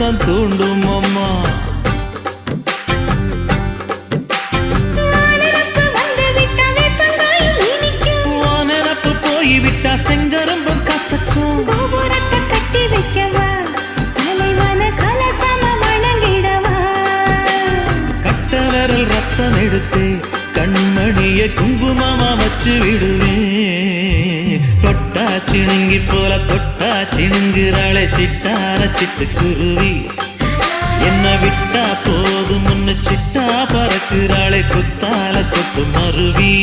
உள்ளம் தூண்டும் அம்மா. வானரப்பு போய்விட்டா செங்கரும்பம் கசக்கும். கோபுரத்தை கட்டி வைக்கவா, தலைவன கலசம வணங்கிடவா. கட்ட விரல் ரத்தம் எடுத்து கண்மணிய குங்குமமா வச்சு விடுவேன். தொட்டா சிணுங்கி போல தொட்டா சிணுங்குறாளே சிட்டார சிட்டுக்குருவி. என்ன விட்டா போதும் முன்னு சிட்டா பறக்குறாளே குத்தால கொட்டு மருவி.